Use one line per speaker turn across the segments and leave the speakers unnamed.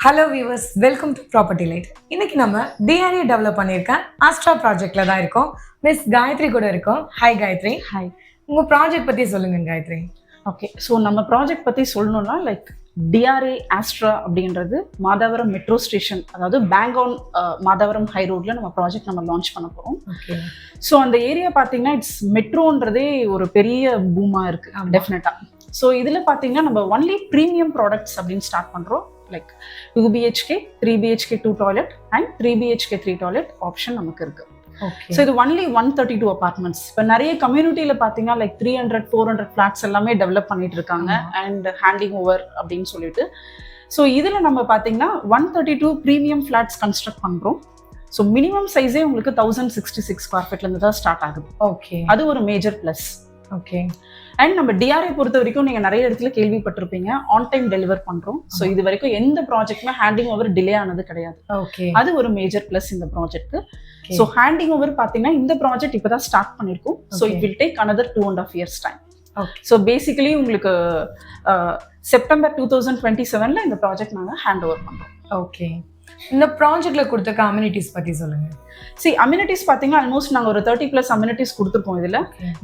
Hello viewers, welcome to property light. இன்னைக்கு நம்ம TRA develop பண்ணியிருக்கேன் ஆஸ்ட்ரா ப்ராஜெக்ட்ல தான் இருக்கோம். மிஸ் காயத்ரி கூட இருக்கோம். ஹாய் காயத்ரி.
ஹாய்.
உங்க ப்ராஜெக்ட் பத்தி சொல்லுங்க காயத்ரி.
ஓகே, ஸோ நம்ம ப்ராஜெக்ட் பற்றி சொல்லணும்னா டிஆர்ஏ ஆஸ்ட்ரா அப்படின்றது மாதவரம் மெட்ரோ ஸ்டேஷன், அதாவது பேங்கான் மாதவரம் ஹை ரோட்ல நம்ம ப்ராஜெக்ட் லான்ச் பண்ண போகிறோம்.
ஓகே.
ஸோ அந்த ஏரியா பார்த்தீங்கன்னா இட்ஸ் மெட்ரோன்றதே ஒரு பெரிய பூமாக இருக்குது டெஃபினட்டாக. ஸோ இதில் பார்த்தீங்கன்னா நம்ம ஒன்லி ப்ரீமியம் ப்ராடக்ட்ஸ் அப்படின்னு ஸ்டார்ட் பண்ணுறோம். Like 2 BHK 3 BHK 2 toilet and 3 BHK 3 toilet option நமக்கு இருக்கு. ஸோ இது ஒன்லி 132 அபார்ட்மெண்ட்ஸ். இப்போ நிறைய கம்யூனிட்டியில பார்த்தீங்கன்னா 300 400 ஃபிளாட்ஸ் எல்லாமே டெவலப் பண்ணிட்டு இருக்காங்க அண்ட் ஹேண்டிங் ஓவர் அப்படின்னு சொல்லிட்டு. ஸோ இதில் நம்ம பார்த்தீங்கன்னா 132 ப்ரீமியம் ஃபிளாட்ஸ் கன்ஸ்ட்ரக்ட் பண்ணுறோம். ஸோ மினிமம் சைஸே உங்களுக்கு 1066 ஸ்கொயர் ஃபீட்லேருந்து தான் ஸ்டார்ட் ஆகுது.
ஓகே,
அது ஒரு மேஜர் ப்ளஸ்.
ஓகே.
அண்ட் நம்ம டிஆர்ஏ பொறுத்த வரைக்கும் நீங்கள் நிறைய இடத்துல கேள்விப்பட்டிருப்பீங்க, ஆன் டைம் டெலிவர் பண்ணுறோம். ஸோ இது வரைக்கும் எந்த ப்ராஜெக்ட்மே ஹேண்டிங் ஓவர் டிலே ஆனது கிடையாது.
ஓகே,
அது ஒரு மேஜர் ப்ளஸ் இந்த ப்ராஜெக்ட். ஸோ ஹேண்டிங் ஓவர் பார்த்தீங்கன்னா இந்த ப்ராஜெக்ட் இப்போ தான் ஸ்டார்ட் பண்ணியிருக்கோம். So it will take another 2.5 years time. So basically உங்களுக்கு செப்டம்பர் 2027 இந்த ப்ராஜெக்ட் நாங்கள் ஹேண்ட் ஓவர் பண்ணுறோம்.
ஓகே. இந்த ப்ராஜெக்ட்ல கொடுத்த அம்யூனிட்டிஸ் பத்தி சொல்லுங்க.
அம்யூனிட்டிஸ் பார்த்தீங்கன்னா ஆல்மோஸ்ட் நாங்கள் ஒரு 30+ அம்யூனிட்டிஸ் கொடுத்துருக்கோம். இதில்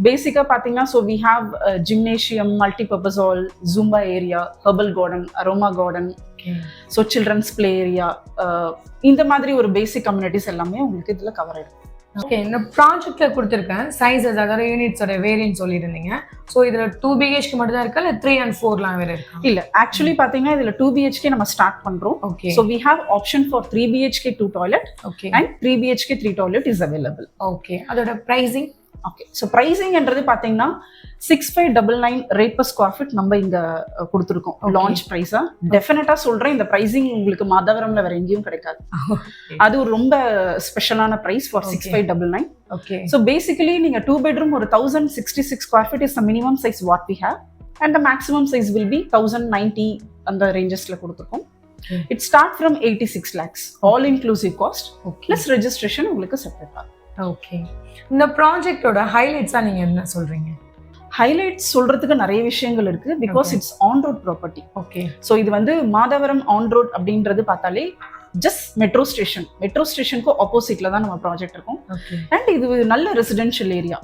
பேசிக்காக பார்த்தீங்கன்னா so we have gymnasium, multipurpose hall, Zumba area, herbal garden, aroma garden, so children's play area, இந்த மாதிரி ஒரு பேசிக் கம்யூனிட்டிஸ் எல்லாமே உங்களுக்கு இதில் கவர் ஆகிடும்.
ஓகே. இந்த ப்ராஜெக்ட்ல கொடுத்துருக்கேன் சைஸஸ், அதாவது யூனிட்ஸோட வேரியன்ட் சொல்லியிருந்தீங்க. ஸோ இதில் 2 BHK மட்டும் தான் இருக்கா, இல்லை 3 and 4 வேற இருக்கா?
இல்லை, ஆக்சுவலி பார்த்தீங்கன்னா இதில் 2 BHK நம்ம ஸ்டார்ட் பண்ணுறோம்.
Okay.
So we have option for 3 BHK 2 toilet.
Okay.
And 3 BHK 3 toilet is available.
Okay. அதோட ப்ரைஸிங்?
ஓகே. ஸோ ப்ரைஸிங்ன்றது பார்த்தீங்கன்னா 6599 ரேட் பர் ஸ்கொயர் ஃபீட் நம்ம இங்கே கொடுத்துருக்கோம் லான்ச் ப்ரைஸா. டெஃபினட்டாக சொல்கிறேன், இந்த ப்ரைஸிங் உங்களுக்கு மாதவரம்ல வேற எங்கேயும் கிடைக்காது. அது ஒரு ரொம்ப ஸ்பெஷலான price for 6599.
Okay.
So basically நீங்கள் 2 bedroom ஒரு 1066 square feet is the minimum size what we have and the maximum size will be 1090 அந்த ரேஞ்சஸில் கொடுத்துருக்கோம். It start from 86 lakhs all inclusive cost plus registration உங்களுக்கு செப்பரேட்டாக.
ஓகே. இந்த ப்ராஜெக்டோட ஹைலைட்ஸா நீங்க என்ன சொல்றீங்க?
ஹைலைட்ஸ் சொல்றதுக்கு நிறைய விஷயங்கள் இருக்கு, because it's on road property.
Okay.
So இது மாதவரம் ஆன் ரோட் அப்படின்றது பார்த்தாலே ஜஸ்ட் மெட்ரோ ஸ்டேஷனுக்கு ஆப்போசிட்ல தான் நம்ம ப்ராஜெக்ட் இருக்கும். அண்ட் இது நல்ல ரெசிடென்ஷியல் ஏரியா.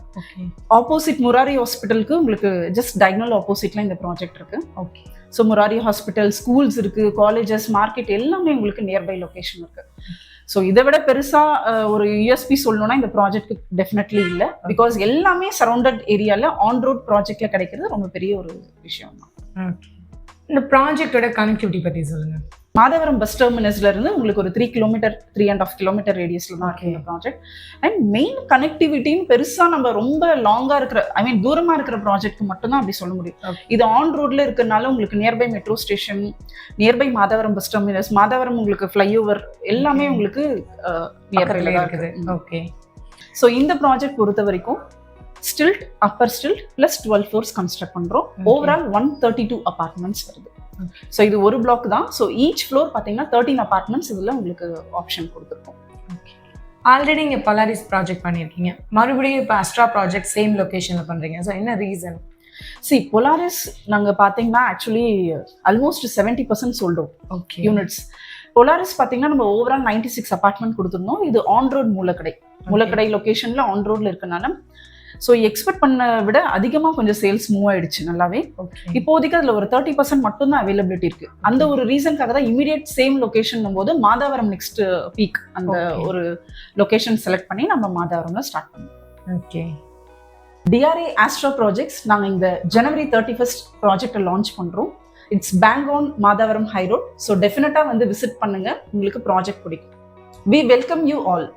ஆப்போசிட் முராரி ஹாஸ்பிட்டலுக்கு உங்களுக்கு ஜஸ்ட் டயகனல் ஆப்போசிட்ல இந்த ப்ராஜெக்ட் இருக்கு.
Okay.
So Murari hospital, schools இருக்கு, காலேஜஸ், மார்க்கெட் எல்லாமே உங்களுக்கு நியர்பை லொகேஷன் இருக்கு. ஸோ இதை விட பெருசா ஒரு யூஎஸ்பி சொல்லணும்னா இந்த ப்ராஜெக்ட் டெஃபினெட்லி இல்லை, பிகாஸ் எல்லாமே சரௌண்டட் ஏரியால ஆன் ரோட் ப்ராஜெக்ட்ல கிடைக்கிறது ரொம்ப பெரிய ஒரு விஷயம் தான்.
இந்த ப்ராஜெக்டோட கனெக்டிவிட்டி பத்தி சொல்லுங்க.
மாதவரம் பஸ் டெர்மினஸ்ல இருந்து உங்களுக்கு ஒரு 3 கிலோமீட்டர் 3.5 கிலோமீட்டர் ரேடியஸ்ல தான் இருக்கு இந்த ப்ராஜெக்ட். அண்ட் மெயின் கனெக்டிவிட்டின்னு பெருசா நம்ம ரொம்ப லாங்கா இருக்கிற தூரமா இருக்கிற ப்ராஜெக்ட் மட்டும் தான் அப்படி சொல்ல முடியும். இது ஆன் ரோட்ல இருக்கிறதுனால உங்களுக்கு nearby metro station, nearby Madhavaram bus terminus, Madhavaram உங்களுக்கு ஃப்ளைஓவர் எல்லாமே உங்களுக்கு நியர்பைல இருக்குது.
ஓகே.
ஸோ இந்த ப்ராஜெக்ட் பொறுத்த வரைக்கும் stilt, upper stilt plus 12 floors construct பண்றோம். ஓவரால் 132 அபார்ட்மெண்ட்ஸ் வருது. ஸோ இது ஒரு பிளாக் தான். ஸோ ஈச் ஃப்ளோர் பார்த்தீங்கன்னா 13 அபார்ட்மெண்ட்ஸ் இதில் உங்களுக்கு ஆப்ஷன் கொடுத்துருக்கோம்.
ஆல்ரெடி இங்கே பொலாரிஸ் ப்ராஜெக்ட் பண்ணியிருக்கீங்க, மறுபடியும் இப்போ ஆஸ்ட்ரா ப்ராஜெக்ட் சேம் லொக்கேஷனில் பண்ணுறீங்க. ஸோ என்ன ரீசன்?
பொலாரிஸ் நாங்கள் பார்த்தீங்கன்னா ஆக்சுவலி ஆல்மோஸ்ட் 70% சொல்றோம் யூனிட்ஸ். பொலாரிஸ் பார்த்தீங்கன்னா நம்ம ஓவரால் 96 அபார்ட்மெண்ட் கொடுத்துருந்தோம். இது ஆன் ரோட் மூலக்கடை லொக்கேஷனில் ஆன் ரோட்ல இருக்கனால ஸோ எக்ஸ்பெக்ட் பண்ண விட அதிகமாக கொஞ்சம் சேல்ஸ் மூவ் ஆயிடுச்சு நல்லாவே. இப்போதைக்கு அதில் ஒரு 30% மட்டும் தான் அவைலபிலிட்டி இருக்கு. அந்த ஒரு ரீசனுக்காக தான் இமீடியட் சேம் லொகேஷன் போது மாதவரம் நெக்ஸ்ட் பீக் அந்த ஒரு லொகேஷன் செலக்ட் பண்ணி நம்ம மாதவரம்ல ஸ்டார்ட் பண்ணோம்.
ஓகே.
டிஆர்ஏ ஆஸ்ட்ரா ப்ராஜெக்ட்ஸ் நாங்கள் இந்த January 31 ப்ராஜெக்டை லான்ச் பண்ணுறோம். It's bang on Madhavaram high road. So டெஃபினட்டாக விசிட் பண்ணுங்க, உங்களுக்கு ப்ராஜெக்ட் பிடிக்கும். We welcome you all.